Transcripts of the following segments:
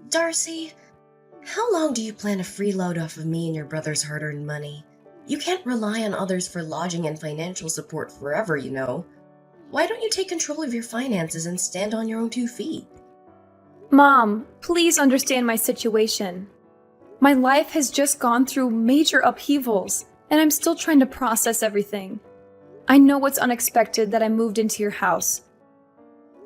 Darcy, how long do you plan to freeload off of me and your brother's hard-earned money? You can't rely on others for lodging and financial support forever, you know. Why don't you take control of your finances and stand on your own 2 feet? Mom, please understand my situation. My life has just gone through major upheavals, and I'm still trying to process everything. I know it's unexpected that I moved into your house,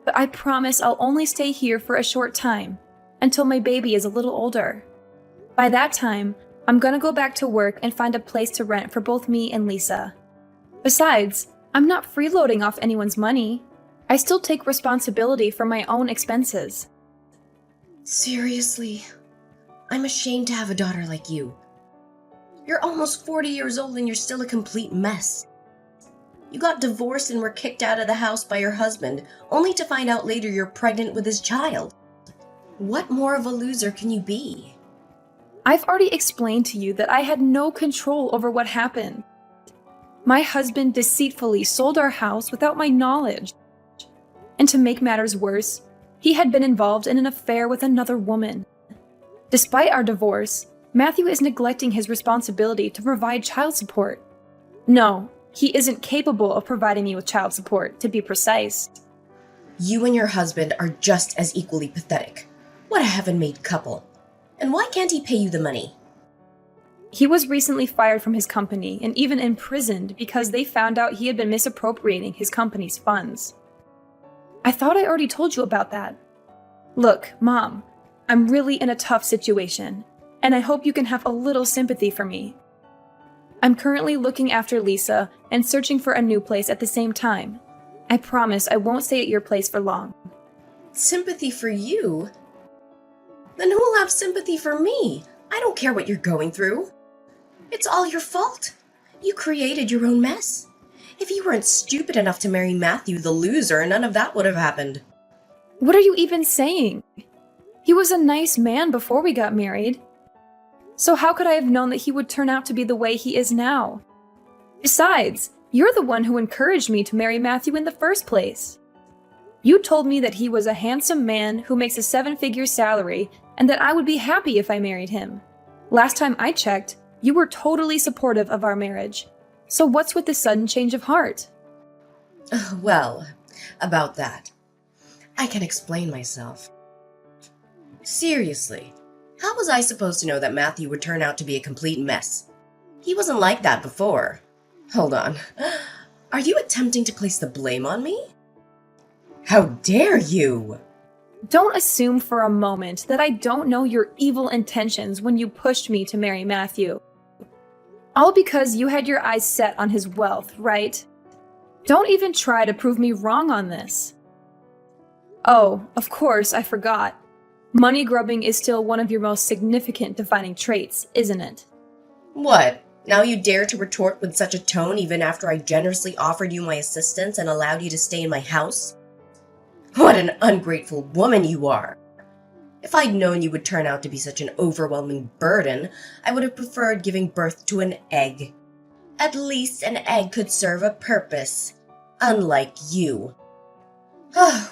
but I promise I'll only stay here for a short time, until my baby is a little older. By that time, I'm gonna go back to work and find a place to rent for both me and Lisa. Besides, I'm not freeloading off anyone's money. I still take responsibility for my own expenses. Seriously, I'm ashamed to have a daughter like you. You're almost 40 years old and you're still a complete mess. You got divorced and were kicked out of the house by your husband, only to find out later you're pregnant with his child. What more of a loser can you be? I've already explained to you that I had no control over what happened. My husband deceitfully sold our house without my knowledge. And to make matters worse, he had been involved in an affair with another woman. Despite our divorce, Matthew is neglecting his responsibility to provide child support. No, he isn't capable of providing me with child support, to be precise. You and your husband are just as equally pathetic. What a heaven-made couple. And why can't he pay you the money? He was recently fired from his company and even imprisoned because they found out he had been misappropriating his company's funds. I thought I already told you about that. Look, Mom, I'm really in a tough situation, and I hope you can have a little sympathy for me. I'm currently looking after Lisa and searching for a new place at the same time. I promise I won't stay at your place for long. Sympathy for you? Then who'll have sympathy for me? I don't care what you're going through. It's all your fault. You created your own mess. If you weren't stupid enough to marry Matthew the loser, none of that would have happened. What are you even saying? He was a nice man before we got married. So how could I have known that he would turn out to be the way he is now? Besides, you're the one who encouraged me to marry Matthew in the first place. You told me that he was a handsome man who makes a 7-figure salary and that I would be happy if I married him. Last time I checked, you were totally supportive of our marriage. So what's with the sudden change of heart? Well, about that, I can explain myself. Seriously, how was I supposed to know that Matthew would turn out to be a complete mess? He wasn't like that before. Hold on. Are you attempting to place the blame on me? How dare you! Don't assume for a moment that I don't know your evil intentions when you pushed me to marry Matthew. All because you had your eyes set on his wealth, right? Don't even try to prove me wrong on this. Oh, of course, I forgot. Money grubbing is still one of your most significant defining traits, isn't it? What? Now you dare to retort with such a tone even after I generously offered you my assistance and allowed you to stay in my house? What an ungrateful woman you are! If I'd known you would turn out to be such an overwhelming burden, I would have preferred giving birth to an egg. At least an egg could serve a purpose, unlike you.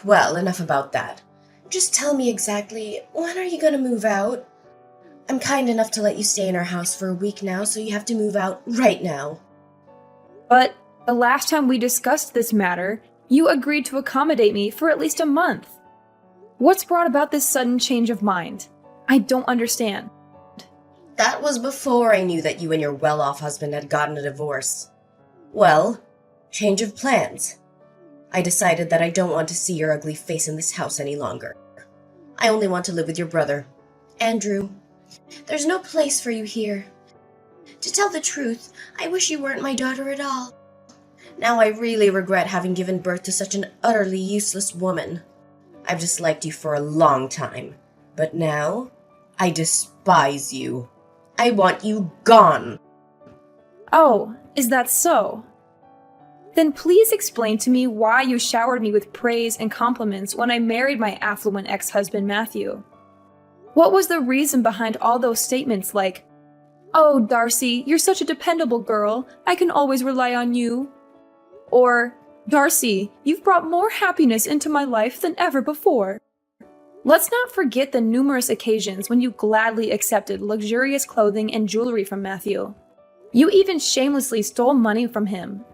Well, enough about that. Just tell me exactly, when are you gonna move out? I'm kind enough to let you stay in our house for a week now, so you have to move out right now. But the last time we discussed this matter, you agreed to accommodate me for at least a month. What's brought about this sudden change of mind? I don't understand. That was before I knew that you and your well-off husband had gotten a divorce. Well, change of plans. I decided that I don't want to see your ugly face in this house any longer. I only want to live with your brother, Andrew. There's no place for you here. To tell the truth, I wish you weren't my daughter at all. Now I really regret having given birth to such an utterly useless woman. I've disliked you for a long time, but now I despise you. I want you gone. Oh, is that so? Then please explain to me why you showered me with praise and compliments when I married my affluent ex-husband Matthew. What was the reason behind all those statements like, "Oh, Darcy, you're such a dependable girl, I can always rely on you"? Or, "Darcy, you've brought more happiness into my life than ever before"? Let's not forget the numerous occasions when you gladly accepted luxurious clothing and jewelry from Matthew. You even shamelessly stole money from him.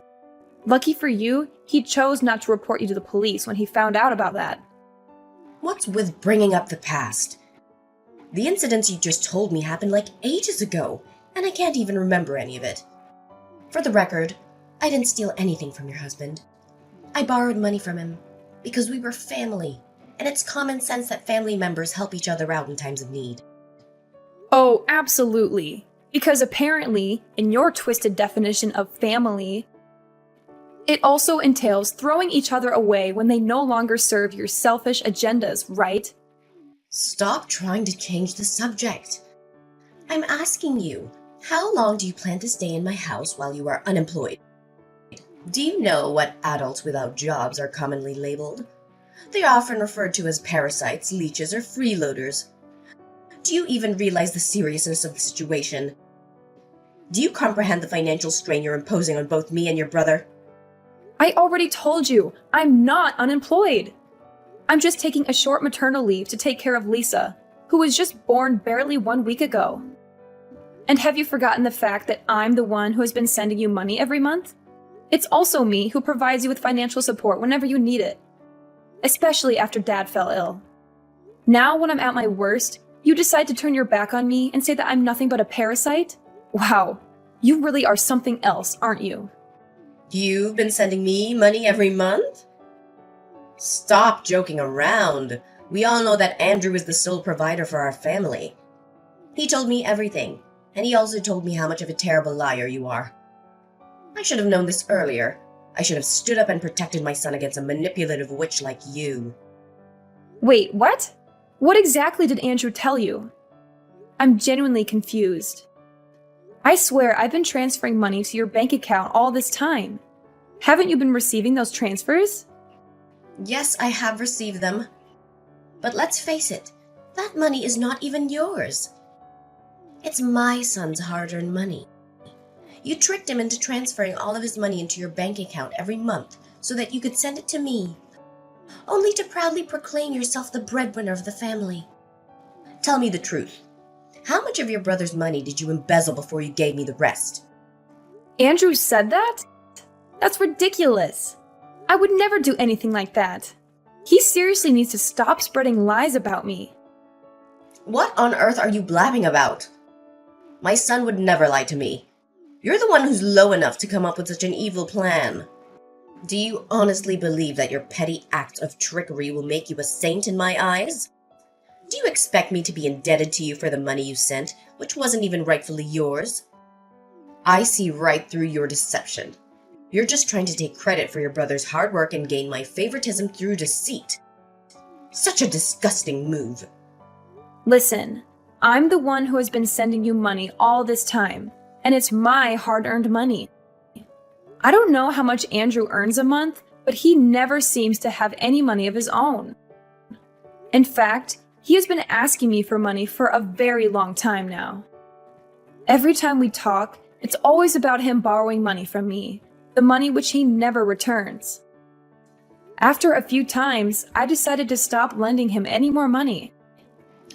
Lucky for you, he chose not to report you to the police when he found out about that. What's with bringing up the past? The incidents you just told me happened like ages ago, and I can't even remember any of it. For the record, I didn't steal anything from your husband. I borrowed money from him because we were family, and it's common sense that family members help each other out in times of need. Oh, absolutely. Because apparently, in your twisted definition of family, it also entails throwing each other away when they no longer serve your selfish agendas, right? Stop trying to change the subject. I'm asking you, how long do you plan to stay in my house while you are unemployed? Do you know what adults without jobs are commonly labeled? They are often referred to as parasites, leeches, or freeloaders. Do you even realize the seriousness of the situation? Do you comprehend the financial strain you're imposing on both me and your brother? I already told you, I'm not unemployed. I'm just taking a short maternal leave to take care of Lisa, who was just born barely 1 week ago. And have you forgotten the fact that I'm the one who has been sending you money every month? It's also me who provides you with financial support whenever you need it, especially after Dad fell ill. Now, when I'm at my worst, you decide to turn your back on me and say that I'm nothing but a parasite? Wow, you really are something else, aren't you? You've been sending me money every month? Stop joking around. We all know that Andrew is the sole provider for our family. He told me everything, and he also told me how much of a terrible liar you are. I should have known this earlier. I should have stood up and protected my son against a manipulative witch like you. Wait, what? What exactly did Andrew tell you? I'm genuinely confused. I swear I've been transferring money to your bank account all this time. Haven't you been receiving those transfers? Yes, I have received them. But let's face it, that money is not even yours. It's my son's hard-earned money. You tricked him into transferring all of his money into your bank account every month so that you could send it to me, only to proudly proclaim yourself the breadwinner of the family. Tell me the truth. How much of your brother's money did you embezzle before you gave me the rest? Andrew said that? That's ridiculous. I would never do anything like that. He seriously needs to stop spreading lies about me. What on earth are you blabbing about? My son would never lie to me. You're the one who's low enough to come up with such an evil plan. Do you honestly believe that your petty act of trickery will make you a saint in my eyes? Do you expect me to be indebted to you for the money you sent, which wasn't even rightfully yours? I see right through your deception. You're just trying to take credit for your brother's hard work and gain my favoritism through deceit. Such a disgusting move. Listen, I'm the one who has been sending you money all this time, and it's my hard-earned money. I don't know how much Andrew earns a month, but he never seems to have any money of his own. In fact, he has been asking me for money for a very long time now. Every time we talk, it's always about him borrowing money from me, the money which he never returns. After a few times, I decided to stop lending him any more money.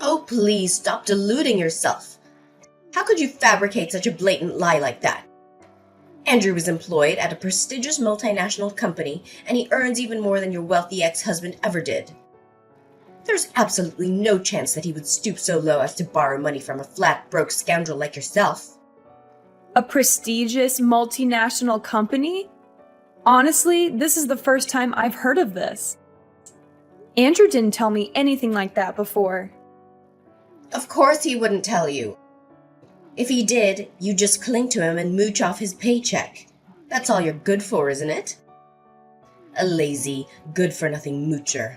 Oh, please stop deluding yourself. How could you fabricate such a blatant lie like that? Andrew is employed at a prestigious multinational company, and he earns even more than your wealthy ex-husband ever did. There's absolutely no chance that he would stoop so low as to borrow money from a flat, broke scoundrel like yourself. A prestigious multinational company? Honestly, this is the first time I've heard of this. Andrew didn't tell me anything like that before. Of course he wouldn't tell you. If he did, you'd just cling to him and mooch off his paycheck. That's all you're good for, isn't it? A lazy, good-for-nothing moocher.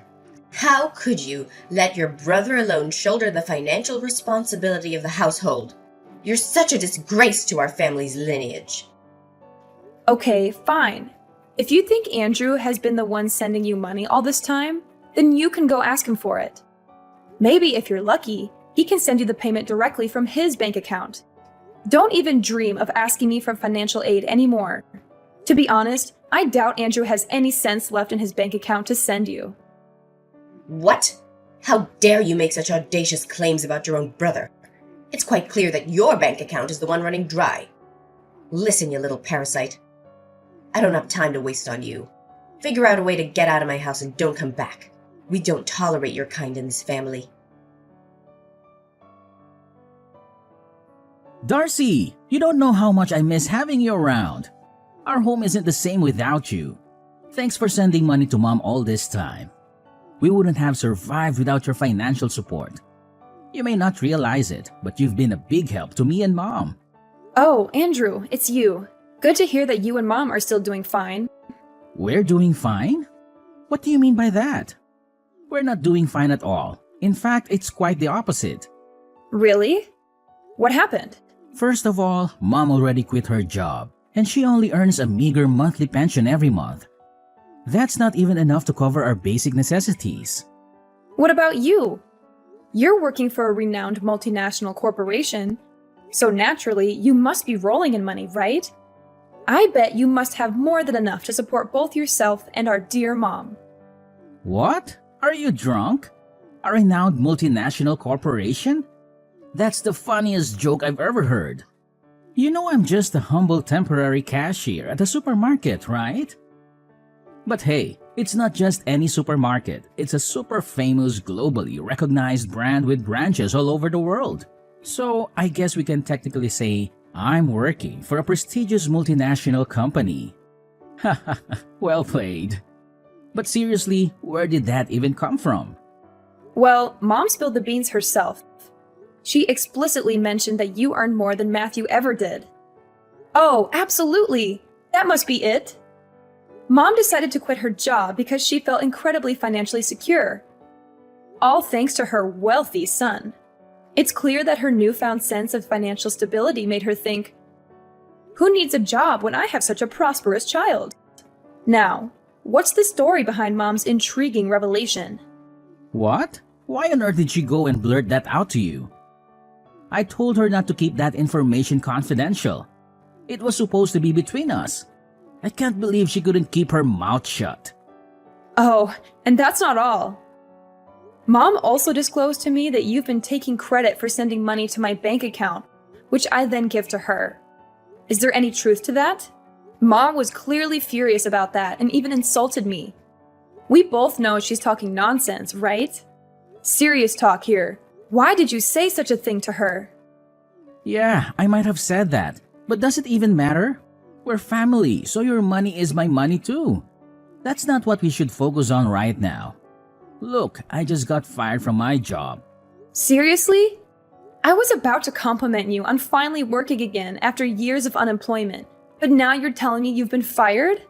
How could you let your brother alone shoulder the financial responsibility of the household? You're such a disgrace to our family's lineage. Okay, fine. If you think Andrew has been the one sending you money all this time, then you can go ask him for it. Maybe if you're lucky, he can send you the payment directly from his bank account. Don't even dream of asking me for financial aid anymore. To be honest, I doubt Andrew has any cents left in his bank account to send you. What? How dare you make such audacious claims about your own brother? It's quite clear that your bank account is the one running dry. Listen, you little parasite. I don't have time to waste on you. Figure out a way to get out of my house and don't come back. We don't tolerate your kind in this family. Darcy, you don't know how much I miss having you around. Our home isn't the same without you. Thanks for sending money to Mom all this time. We wouldn't have survived without your financial support. You may not realize it, but you've been a big help to me and Mom. Oh, Andrew, it's you. Good to hear that you and Mom are still doing fine. We're doing fine? What do you mean by that? We're not doing fine at all. In fact, it's quite the opposite. Really? What happened? First of all, Mom already quit her job, and she only earns a meager monthly pension every month. That's not even enough to cover our basic necessities. What about you? You're working for a renowned multinational corporation, so naturally you must be rolling in money, right? I bet you must have more than enough to support both yourself and our dear Mom. What? Are you drunk? A renowned multinational corporation? That's the funniest joke I've ever heard. You know I'm just a humble temporary cashier at a supermarket, right? But hey, it's not just any supermarket. It's a super famous, globally recognized brand with branches all over the world. So I guess we can technically say I'm working for a prestigious multinational company. Haha, well played. But seriously, where did that even come from? Well, Mom spilled the beans herself. She explicitly mentioned that you earn more than Matthew ever did. Oh, absolutely! That must be it! Mom decided to quit her job because she felt incredibly financially secure. All thanks to her wealthy son. It's clear that her newfound sense of financial stability made her think, who needs a job when I have such a prosperous child? Now, what's the story behind Mom's intriguing revelation? What? Why on earth did she go and blurt that out to you? I told her not to keep that information confidential. It was supposed to be between us. I can't believe she couldn't keep her mouth shut. Oh, and that's not all. Mom also disclosed to me that you've been taking credit for sending money to my bank account, which I then give to her. Is there any truth to that? Mom was clearly furious about that and even insulted me. We both know she's talking nonsense, right? Serious talk here. Why did you say such a thing to her? Yeah, I might have said that, but does it even matter? We're family, so your money is my money too. That's not what we should focus on right now. Look, I just got fired from my job. Seriously? I was about to compliment you on finally working again after years of unemployment, but now you're telling me you've been fired?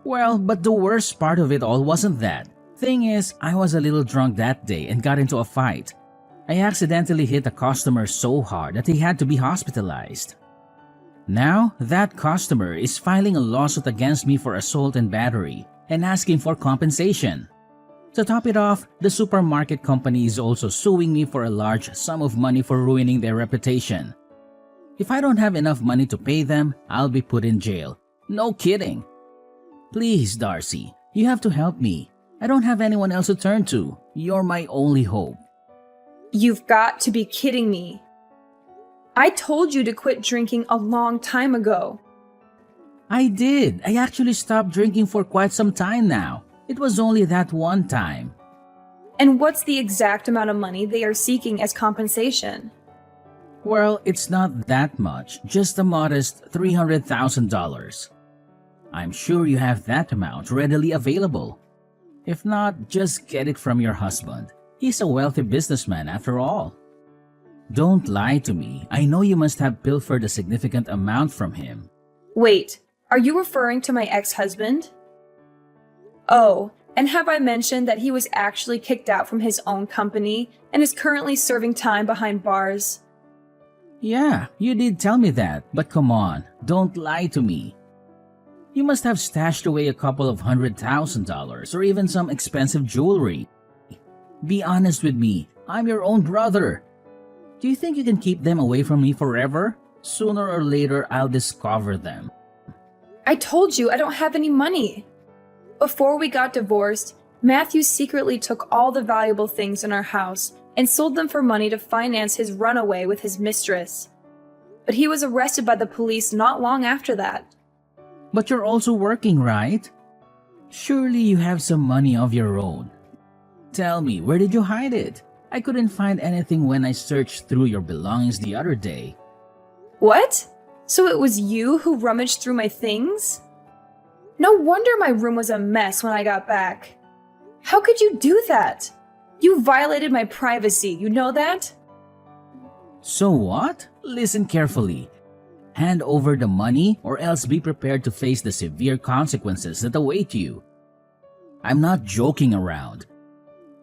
Well, but the worst part of it all wasn't that. Thing is, I was a little drunk that day and got into a fight. I accidentally hit a customer so hard that he had to be hospitalized. Now, that customer is filing a lawsuit against me for assault and battery and asking for compensation. To top it off, the supermarket company is also suing me for a large sum of money for ruining their reputation. If I don't have enough money to pay them, I'll be put in jail. No kidding. Please, Darcy, you have to help me. I don't have anyone else to turn to. You're my only hope. You've got to be kidding me. I told you to quit drinking a long time ago. I did. I actually stopped drinking for quite some time now. It was only that one time. And what's the exact amount of money they are seeking as compensation? Well, it's not that much, just a modest $300,000. I'm sure you have that amount readily available. If not, just get it from your husband. He's a wealthy businessman after all. Don't lie to me. I know you must have pilfered a significant amount from him. Wait, are you referring to my ex-husband? Oh, and have I mentioned that he was actually kicked out from his own company and is currently serving time behind bars? Yeah, you did tell me that, but come on, don't lie to me. You must have stashed away a couple of $100,000 or even some expensive jewelry. Be honest with me, I'm your own brother. Do you think you can keep them away from me forever? Sooner or later, I'll discover them. I told you I don't have any money. Before we got divorced, Matthew secretly took all the valuable things in our house and sold them for money to finance his runaway with his mistress. But he was arrested by the police not long after that. But you're also working, right? Surely you have some money of your own. Tell me, where did you hide it? I couldn't find anything when I searched through your belongings the other day. What? So it was you who rummaged through my things? No wonder my room was a mess when I got back. How could you do that? You violated my privacy, you know that? So what? Listen carefully. Hand over the money or else be prepared to face the severe consequences that await you. I'm not joking around.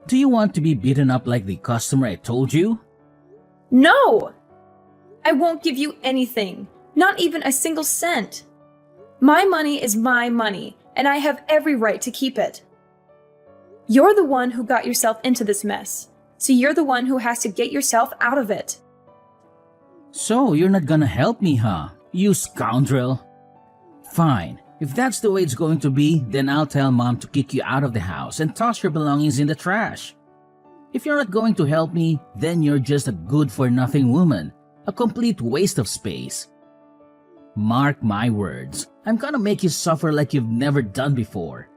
Do you want to be beaten up like the customer I told you? No! I won't give you anything, not even a single cent. My money is my money, and I have every right to keep it. You're the one who got yourself into this mess, so you're the one who has to get yourself out of it. So you're not gonna help me, huh? You scoundrel. Fine. If that's the way it's going to be, then I'll tell Mom to kick you out of the house and toss your belongings in the trash. If you're not going to help me, then you're just a good-for-nothing woman, a complete waste of space. Mark my words, I'm gonna make you suffer like you've never done before.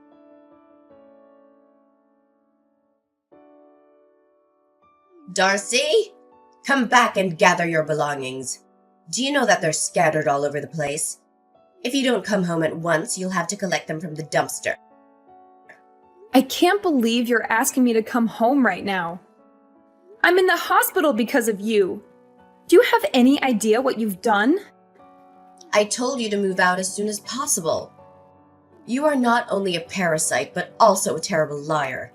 Darcy, come back and gather your belongings. Do you know that they're scattered all over the place? If you don't come home at once, you'll have to collect them from the dumpster. I can't believe you're asking me to come home right now. I'm in the hospital because of you. Do you have any idea what you've done? I told you to move out as soon as possible. You are not only a parasite, but also a terrible liar.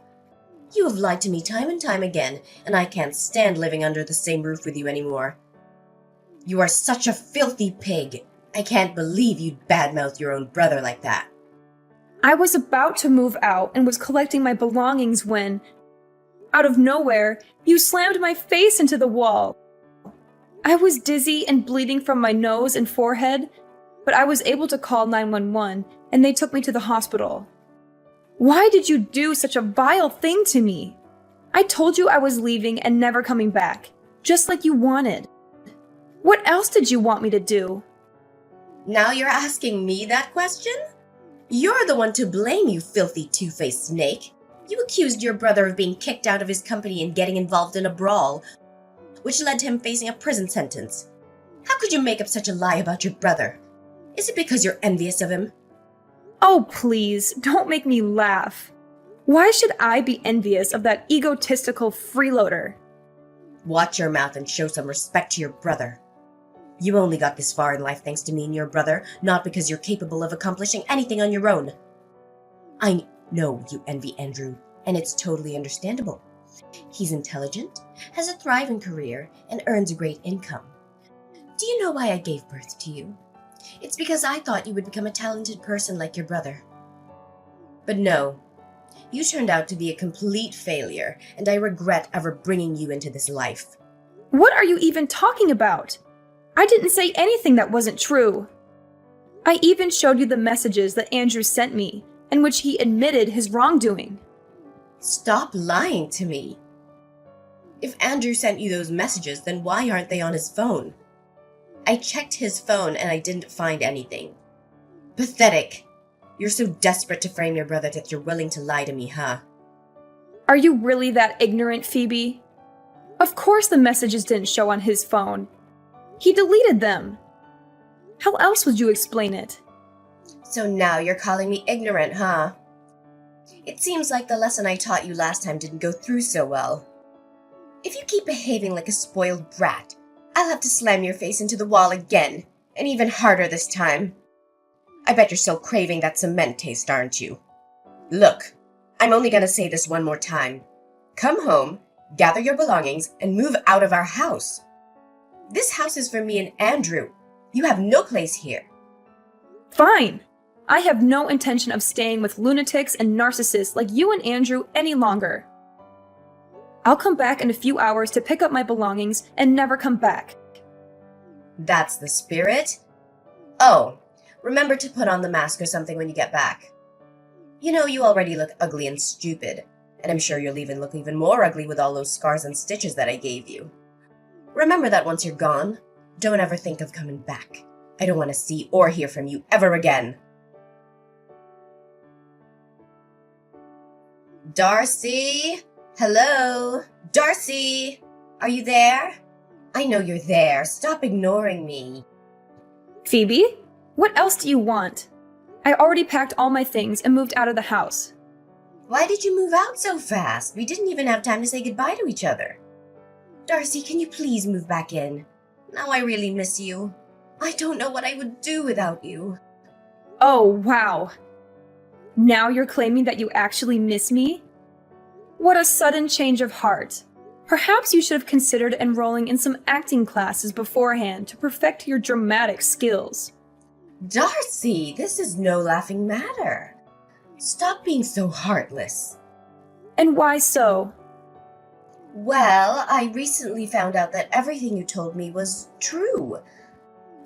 You have lied to me time and time again, and I can't stand living under the same roof with you anymore. You are such a filthy pig. I can't believe you'd badmouth your own brother like that. I was about to move out and was collecting my belongings when, out of nowhere, you slammed my face into the wall. I was dizzy and bleeding from my nose and forehead, but I was able to call 911 and they took me to the hospital. Why did you do such a vile thing to me? I told you I was leaving and never coming back, just like you wanted. What else did you want me to do? Now you're asking me that question? You're the one to blame, you filthy two-faced snake. You accused your brother of being kicked out of his company and getting involved in a brawl, which led to him facing a prison sentence. How could you make up such a lie about your brother? Is it because you're envious of him? Oh, please, don't make me laugh. Why should I be envious of that egotistical freeloader? Watch your mouth and show some respect to your brother. You only got this far in life thanks to me and your brother, not because you're capable of accomplishing anything on your own. I know you envy Andrew, and it's totally understandable. He's intelligent, has a thriving career, and earns a great income. Do you know why I gave birth to you? It's because I thought you would become a talented person like your brother. But no, you turned out to be a complete failure, and I regret ever bringing you into this life. What are you even talking about? I didn't say anything that wasn't true. I even showed you the messages that Andrew sent me, in which he admitted his wrongdoing. Stop lying to me. If Andrew sent you those messages, then why aren't they on his phone? I checked his phone and I didn't find anything. Pathetic. You're so desperate to frame your brother that you're willing to lie to me, huh? Are you really that ignorant, Phoebe? Of course the messages didn't show on his phone. He deleted them. How else would you explain it? So now you're calling me ignorant, huh? It seems like the lesson I taught you last time didn't go through so well. If you keep behaving like a spoiled brat, I'll have to slam your face into the wall again, and even harder this time. I bet you're still craving that cement taste, aren't you? Look, I'm only gonna say this one more time. Come home, gather your belongings, and move out of our house. This house is for me and Andrew. You have no place here. Fine. I have no intention of staying with lunatics and narcissists like you and Andrew any longer. I'll come back in a few hours to pick up my belongings and never come back. That's the spirit? Oh, remember to put on the mask or something when you get back. You know, you already look ugly and stupid, and I'm sure you'll even look even more ugly with all those scars and stitches that I gave you. Remember that once you're gone, don't ever think of coming back. I don't want to see or hear from you ever again. Darcy? Hello? Darcy? Are you there? I know you're there. Stop ignoring me. Phoebe, what else do you want? I already packed all my things and moved out of the house. Why did you move out so fast? We didn't even have time to say goodbye to each other. Darcy, can you please move back in? Now I really miss you. I don't know what I would do without you. Oh, wow. Now you're claiming that you actually miss me? What a sudden change of heart. Perhaps you should have considered enrolling in some acting classes beforehand to perfect your dramatic skills. Darcy, this is no laughing matter. Stop being so heartless. And why so? Well, I recently found out that everything you told me was true.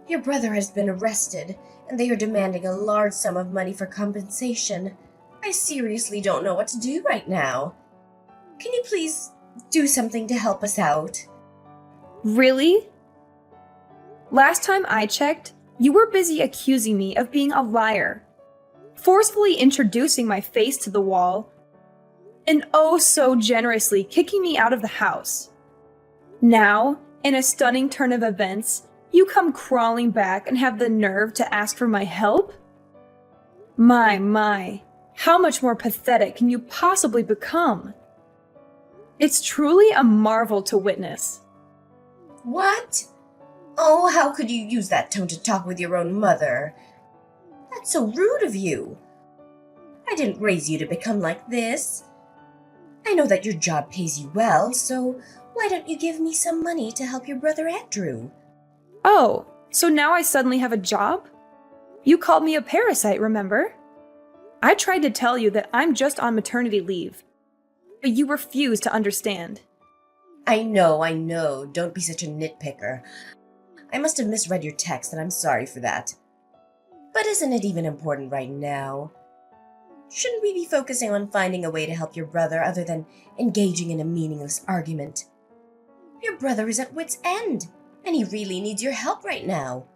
Your brother has been arrested, and they are demanding a large sum of money for compensation. I seriously don't know what to do right now. Can you please do something to help us out? Really? Last time I checked, you were busy accusing me of being a liar, forcefully introducing my face to the wall, and oh so generously kicking me out of the house. Now, in a stunning turn of events, you come crawling back and have the nerve to ask for my help? My, how much more pathetic can you possibly become? It's truly a marvel to witness. What? Oh, how could you use that tone to talk with your own mother? That's so rude of you. I didn't raise you to become like this. I know that your job pays you well, so why don't you give me some money to help your brother Andrew? Oh, so now I suddenly have a job? You called me a parasite, remember? I tried to tell you that I'm just on maternity leave, but you refused to understand. I know. Don't be such a nitpicker. I must have misread your text, and I'm sorry for that. But isn't it even important right now? Shouldn't we be focusing on finding a way to help your brother other than engaging in a meaningless argument? Your brother is at wit's end, and he really needs your help right now.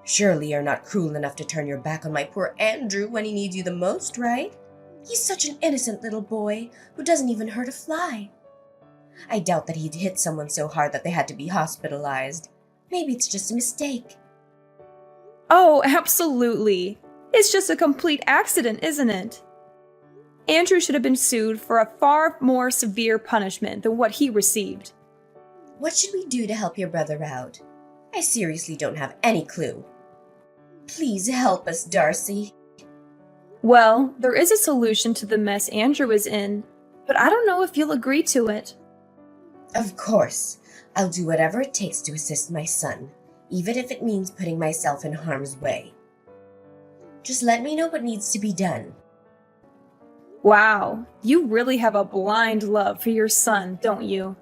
Surely you're not cruel enough to turn your back on my poor Andrew when he needs you the most, right? He's such an innocent little boy who doesn't even hurt a fly. I doubt that he'd hit someone so hard that they had to be hospitalized. Maybe it's just a mistake. Oh, absolutely. It's just a complete accident, isn't it? Andrew should have been sued for a far more severe punishment than what he received. What should we do to help your brother out? I seriously don't have any clue. Please help us, Darcy. Well, there is a solution to the mess Andrew is in, but I don't know if you'll agree to it. Of course. I'll do whatever it takes to assist my son, even if it means putting myself in harm's way. Just let me know what needs to be done. Wow, you really have a blind love for your son, don't you?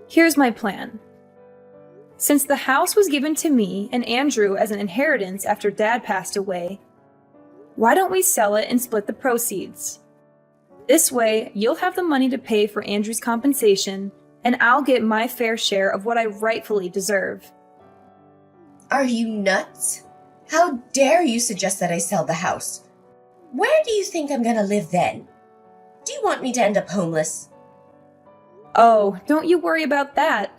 Here's my plan. Since the house was given to me and Andrew as an inheritance after Dad passed away, why don't we sell it and split the proceeds? This way, you'll have the money to pay for Andrew's compensation, and I'll get my fair share of what I rightfully deserve. Are you nuts? How dare you suggest that I sell the house? Where do you think I'm gonna live then? Do you want me to end up homeless? Oh, don't you worry about that.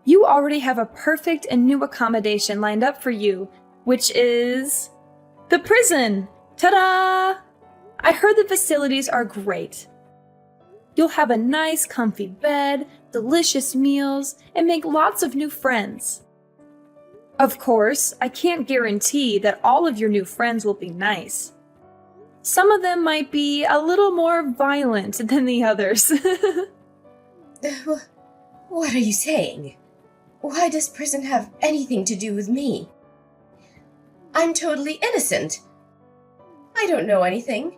You already have a perfect and new accommodation lined up for you, which is the prison. Ta-da! I heard the facilities are great. You'll have a nice, comfy bed, delicious meals, and make lots of new friends. Of course, I can't guarantee that all of your new friends will be nice. Some of them might be a little more violent than the others. What are you saying? Why does prison have anything to do with me? I'm totally innocent. I don't know anything.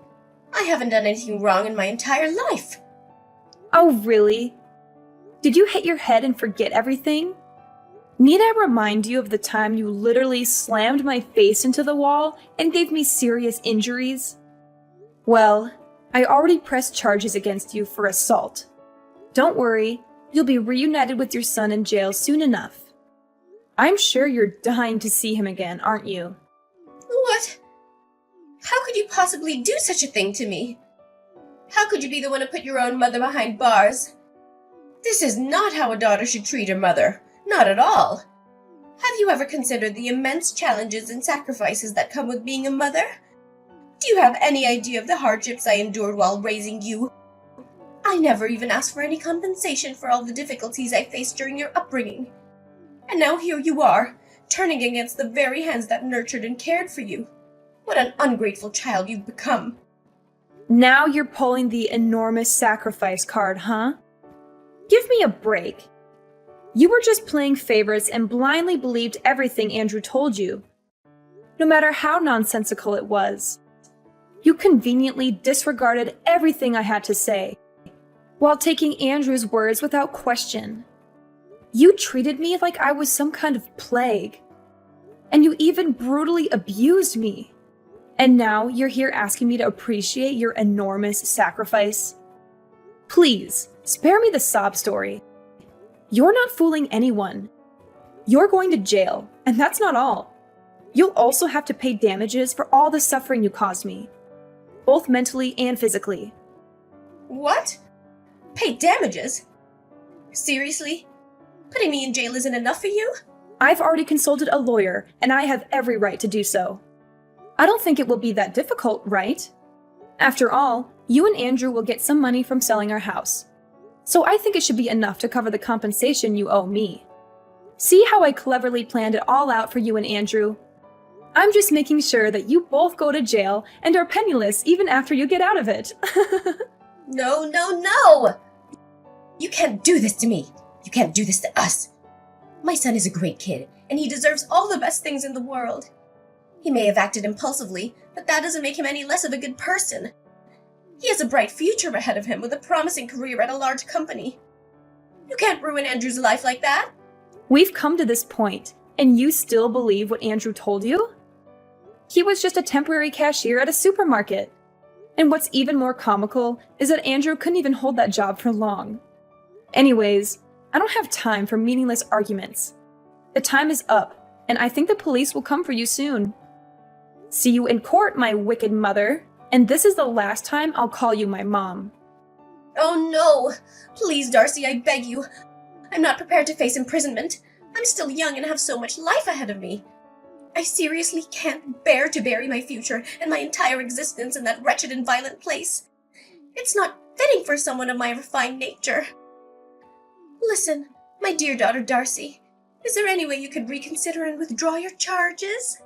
I haven't done anything wrong in my entire life. Oh, really? Did you hit your head and forget everything? Need I remind you of the time you literally slammed my face into the wall and gave me serious injuries? Well, I already pressed charges against you for assault. Don't worry, you'll be reunited with your son in jail soon enough. I'm sure you're dying to see him again, aren't you? What? How could you possibly do such a thing to me? How could you be the one to put your own mother behind bars? This is not how a daughter should treat her mother. Not at all. Have you ever considered the immense challenges and sacrifices that come with being a mother? Do you have any idea of the hardships I endured while raising you? I never even asked for any compensation for all the difficulties I faced during your upbringing. And now here you are, turning against the very hands that nurtured and cared for you. What an ungrateful child you've become. Now you're pulling the enormous sacrifice card, huh? Give me a break. You were just playing favorites and blindly believed everything Andrew told you, no matter how nonsensical it was. You conveniently disregarded everything I had to say, while taking Andrew's words without question. You treated me like I was some kind of plague, and you even brutally abused me. And now you're here asking me to appreciate your enormous sacrifice? Please, spare me the sob story. You're not fooling anyone. You're going to jail, and that's not all. You'll also have to pay damages for all the suffering you caused me, both mentally and physically. What? Pay damages? Seriously? Putting me in jail isn't enough for you? I've already consulted a lawyer, and I have every right to do so. I don't think it will be that difficult, right? After all, you and Andrew will get some money from selling our house. So I think it should be enough to cover the compensation you owe me. See how I cleverly planned it all out for you and Andrew? I'm just making sure that you both go to jail and are penniless even after you get out of it. No, no, no! You can't do this to me. You can't do this to us. My son is a great kid, and he deserves all the best things in the world. He may have acted impulsively, but that doesn't make him any less of a good person. He has a bright future ahead of him with a promising career at a large company. You can't ruin Andrew's life like that. We've come to this point, and you still believe what Andrew told you? He was just a temporary cashier at a supermarket. And what's even more comical is that Andrew couldn't even hold that job for long. Anyways, I don't have time for meaningless arguments. The time is up, and I think the police will come for you soon. See you in court, my wicked mother, and this is the last time I'll call you my mom. Oh no! Please, Darcy, I beg you. I'm not prepared to face imprisonment. I'm still young and have so much life ahead of me. I seriously can't bear to bury my future and my entire existence in that wretched and violent place. It's not fitting for someone of my refined nature. Listen, my dear daughter Darcy, is there any way you could reconsider and withdraw your charges?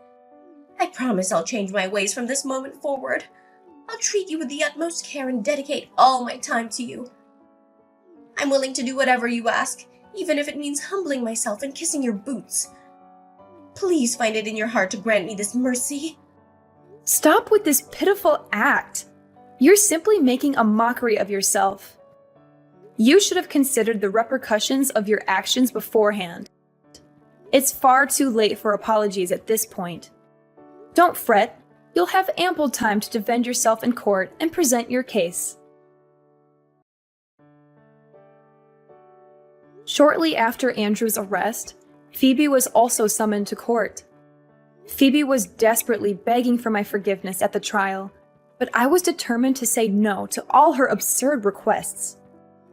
I promise I'll change my ways from this moment forward. I'll treat you with the utmost care and dedicate all my time to you. I'm willing to do whatever you ask, even if it means humbling myself and kissing your boots. Please find it in your heart to grant me this mercy. Stop with this pitiful act. You're simply making a mockery of yourself. You should have considered the repercussions of your actions beforehand. It's far too late for apologies at this point. Don't fret. You'll have ample time to defend yourself in court and present your case. Shortly after Andrew's arrest, Phoebe was also summoned to court. Phoebe was desperately begging for my forgiveness at the trial, but I was determined to say no to all her absurd requests.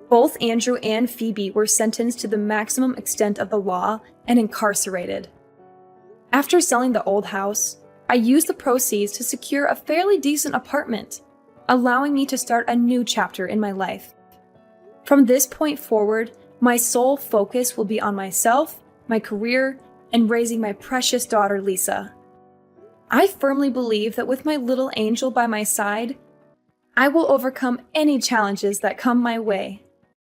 Both Andrew and Phoebe were sentenced to the maximum extent of the law and incarcerated. After selling the old house, I used the proceeds to secure a fairly decent apartment, allowing me to start a new chapter in my life. From this point forward, my sole focus will be on myself, my career, and raising my precious daughter Lisa. I firmly believe that with my little angel by my side, I will overcome any challenges that come my way.